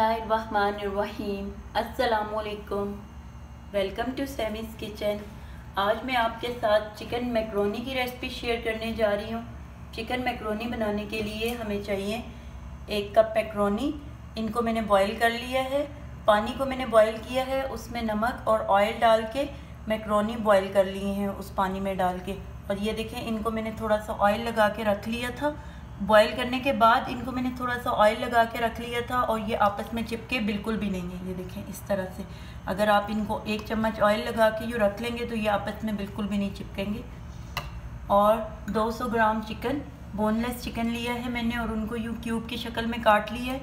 बिस्मिल्लाहिर्रहमानिर्रहीम। अस्सलामुअलैकुम। Welcome to Sammy's Kitchen. आज मैं आपके साथ चिकन मैकरोनी की रेसिपी शेयर करने जा रही हूँ। चिकन मैकरोनी बनाने के लिए हमें चाहिए 1 कप मैकरोनी। इनको मैंने बॉईल कर लिया है, पानी को मैंने बॉईल किया है, उसमें नमक और ऑयल डाल के मैकरोनी बॉईल कर लिए हैं उस पानी में डाल के। और ये देखें, इनको मैंने थोड़ा सा ऑयल लगा के रख लिया था। बॉईल करने के बाद इनको मैंने थोड़ा सा ऑयल लगा के रख लिया था और ये आपस में चिपके बिल्कुल भी नहीं है। ये देखें इस तरह से, अगर आप इनको 1 चम्मच ऑयल लगा के यूँ रख लेंगे तो ये आपस में बिल्कुल भी नहीं चिपकेंगे। और 200 ग्राम चिकन, बोनलेस चिकन लिया है मैंने और उनको यूँ क्यूब की शक्ल में काट लिया है।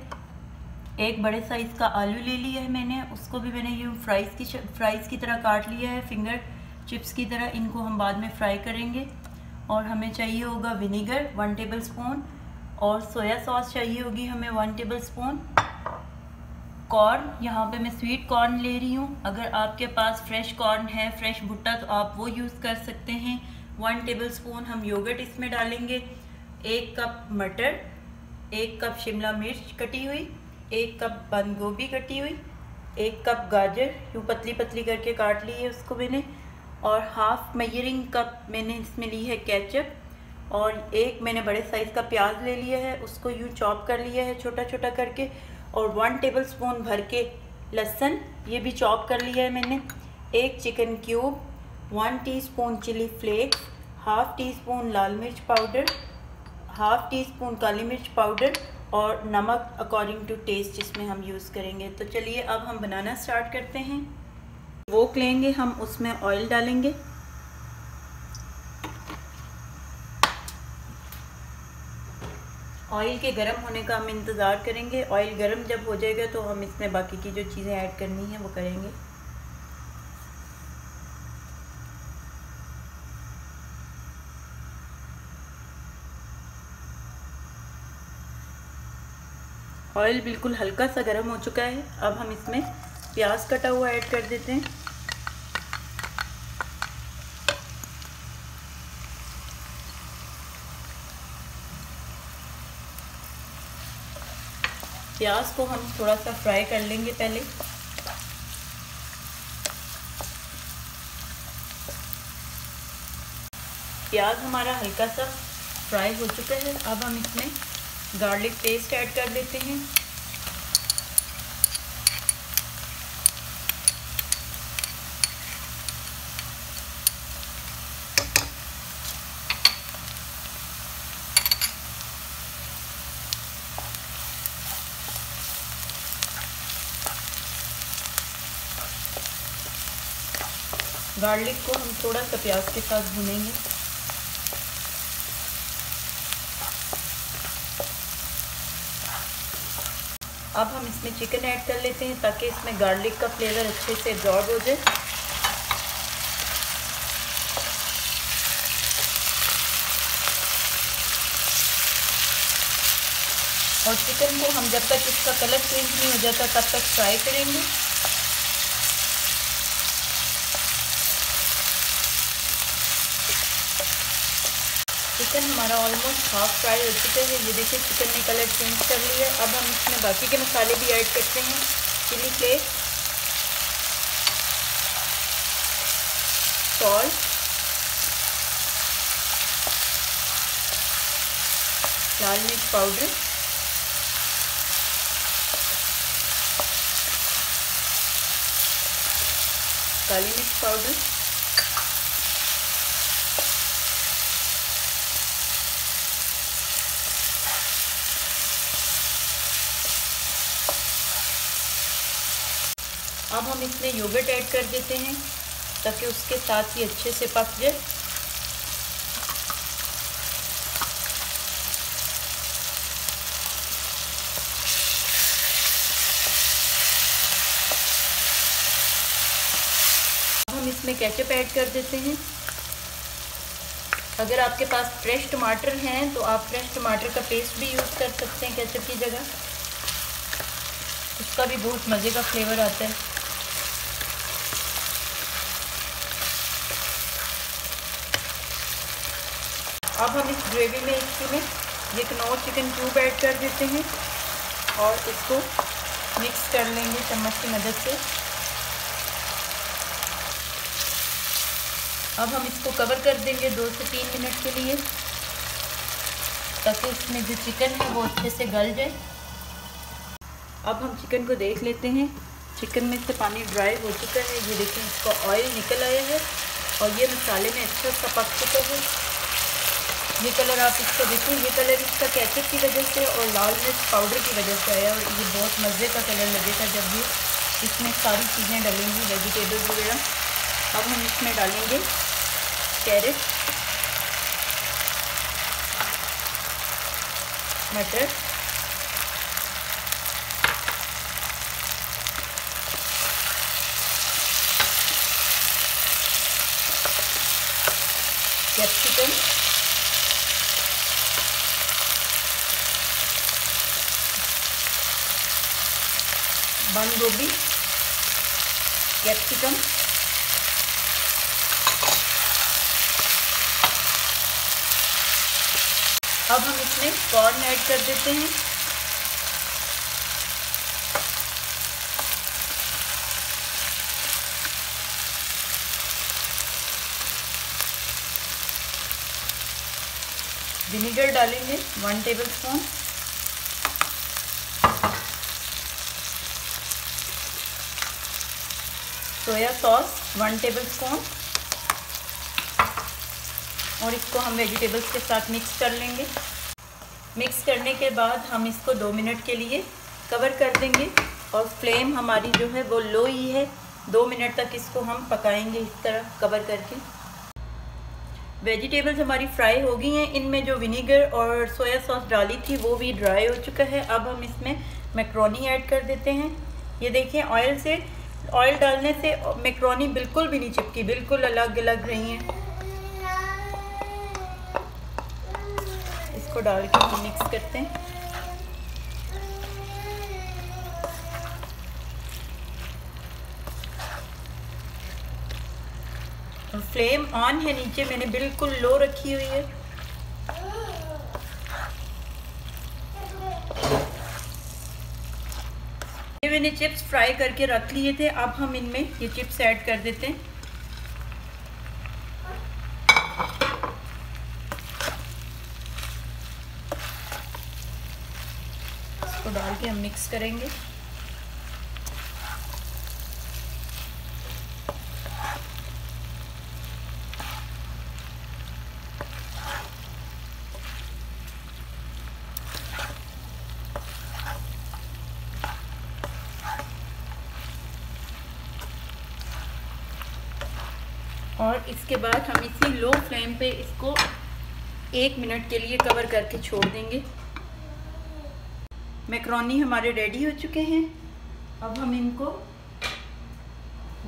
एक बड़े साइज़ का आलू ले लिया है मैंने, उसको भी मैंने यूँ फ्राइज़ की तरह काट लिया है, फिंगर चिप्स की तरह। इनको हम बाद में फ्राई करेंगे। और हमें चाहिए होगा विनेगर 1 टेबल स्पून और सोया सॉस चाहिए होगी हमें 1 टेबल स्पून। कॉर्न, यहाँ पे मैं स्वीट कॉर्न ले रही हूँ। अगर आपके पास फ्रेश कॉर्न है, फ्रेश भुट्टा, तो आप वो यूज़ कर सकते हैं। 1 टेबल स्पून हम योगर्ट इसमें डालेंगे। 1 कप मटर, 1 कप शिमला मिर्च कटी हुई, 1 कप बंद गोभी कटी हुई, 1 कप गाजर यूँ पतली पतली करके काट ली है उसको मैंने। और हाफ मेजरिंग कप मैंने इसमें ली है केचप। और एक मैंने बड़े साइज़ का प्याज ले लिया है, उसको यूँ चॉप कर लिया है छोटा छोटा करके। और 1 टेबल स्पून भर के लहसुन, ये भी चॉप कर लिया है मैंने। 1 chicken cube, 1 teaspoon chilli flakes, half teaspoon लाल मिर्च पाउडर, हाफ टी स्पून काली मिर्च पाउडर और नमक अकॉर्डिंग टू टेस्ट जिसमें हम यूज़ करेंगे। तो चलिए अब हम बनाना स्टार्ट करते हैं। वोक लेंगे हम, उसमें ऑयल डालेंगे। ऑयल के गर्म होने का हम इंतज़ार करेंगे। ऑयल गर्म जब हो जाएगा तो हम इसमें बाकी की जो चीज़ें ऐड करनी है वो करेंगे। ऑयल बिल्कुल हल्का सा गर्म हो चुका है। अब हम इसमें प्याज कटा हुआ ऐड कर देते हैं। प्याज को हम थोड़ा सा फ्राई कर लेंगे पहले। प्याज हमारा हल्का सा फ्राई हो चुका है। अब हम इसमें गार्लिक पेस्ट ऐड कर देते हैं। गार्लिक को हम थोड़ा सा प्याज के साथ भूनेंगे। अब हम इसमें चिकन ऐड कर लेते हैं ताकि इसमें गार्लिक का फ्लेवर अच्छे से एब्जॉर्ब हो जाए। और चिकन को हम जब तक इसका कलर चेंज नहीं हो जाता तब तक फ्राई करेंगे। चिकन हमारा ऑलमोस्ट हाफ फ्राई हो चुका है। ये देखिए चिकन ने कलर चेंज कर लिया है। अब हम इसमें बाकी के मसाले भी ऐड करते हैं। चिली फ्लेक्स, सॉल्ट, लाल मिर्च पाउडर, काली मिर्च पाउडर, अब हम इसमें योगर्ट ऐड कर देते हैं ताकि उसके साथ ही अच्छे से पक जाए। अब हम इसमें केचप ऐड कर देते हैं। अगर आपके पास फ्रेश टमाटर हैं तो आप फ्रेश टमाटर का पेस्ट भी यूज़ कर सकते हैं केचप की जगह। उसका भी बहुत मज़े का फ्लेवर आता है। अब हम इस ग्रेवी में इसमें ये कनौर चिकन क्यूब ऐड कर देते हैं और इसको मिक्स कर लेंगे चम्मच की मदद से। अब हम इसको कवर कर देंगे 2 से 3 मिनट के लिए, ताकि इसमें जो चिकन है वो अच्छे से गल जाए। अब हम चिकन को देख लेते हैं। चिकन में से पानी ड्राई हो चुका है, ये देखें इसका ऑयल निकल आया है और ये मसाले में अच्छा सा पक चुका है। ये कलर आप इसका देखें, ये कलर इसका केचप की वजह से और लाल मिर्च पाउडर की वजह से आया, और ये बहुत मज़े का कलर लगेगा जब ये इसमें सारी चीज़ें डलेंगी, वेजिटेबल्स वगैरह। अब हम इसमें डालेंगे कैरेट, मटर, कैप्सिकम, बंद गोभी, कैप्सिकम, अब हम इसमें कॉर्न ऐड कर देते हैं। विनेगर डालेंगे 1 टेबलस्पून, सोया सॉस 1 टेबलस्पून, और इसको हम वेजिटेबल्स के साथ मिक्स कर लेंगे। मिक्स करने के बाद हम इसको 2 मिनट के लिए कवर कर देंगे, और फ्लेम हमारी जो है वो लो ही है। 2 मिनट तक इसको हम पकाएंगे इस तरह कवर करके। वेजिटेबल्स हमारी फ्राई हो गई हैं। इनमें जो विनेगर और सोया सॉस डाली थी वो भी ड्राई हो चुका है। अब हम इसमें मैक्रोनी ऐड कर देते हैं। ये देखिए ऑयल डालने से मैक्रोनी बिल्कुल भी नहीं चिपकी, बिल्कुल अलग अलग रही हैं। इसको डाल के हम मिक्स करते हैं। और फ्लेम ऑन है, नीचे मैंने बिल्कुल लो रखी हुई है। ये मैंने चिप्स फ्राई करके रख लिए थे, अब हम इनमें ये चिप्स ऐड कर देते हैं। इसको डाल के हम मिक्स करेंगे। और इसके बाद हम इसी लो फ्लेम पे इसको 1 मिनट के लिए कवर करके छोड़ देंगे। मैक्रोनी हमारे रेडी हो चुके हैं। अब हम इनको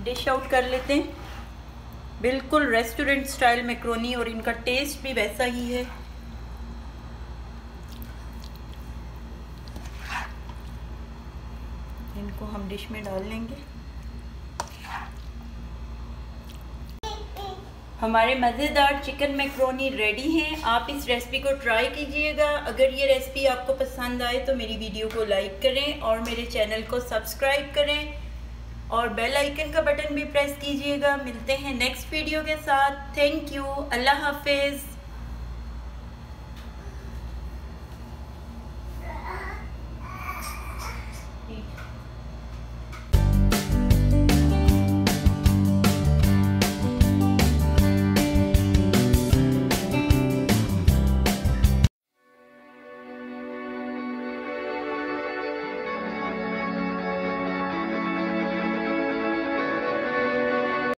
डिश आउट कर लेते हैं। बिल्कुल रेस्टोरेंट स्टाइल मैक्रोनी, और इनका टेस्ट भी वैसा ही है। इनको हम डिश में डाल लेंगे। हमारे मज़ेदार चिकन मैक्रोनी रेडी हैं। आप इस रेसिपी को ट्राई कीजिएगा। अगर ये रेसिपी आपको पसंद आए तो मेरी वीडियो को लाइक करें और मेरे चैनल को सब्सक्राइब करें, और बेल आइकन का बटन भी प्रेस कीजिएगा। मिलते हैं नेक्स्ट वीडियो के साथ। Thank you. अल्लाह हाफिज़।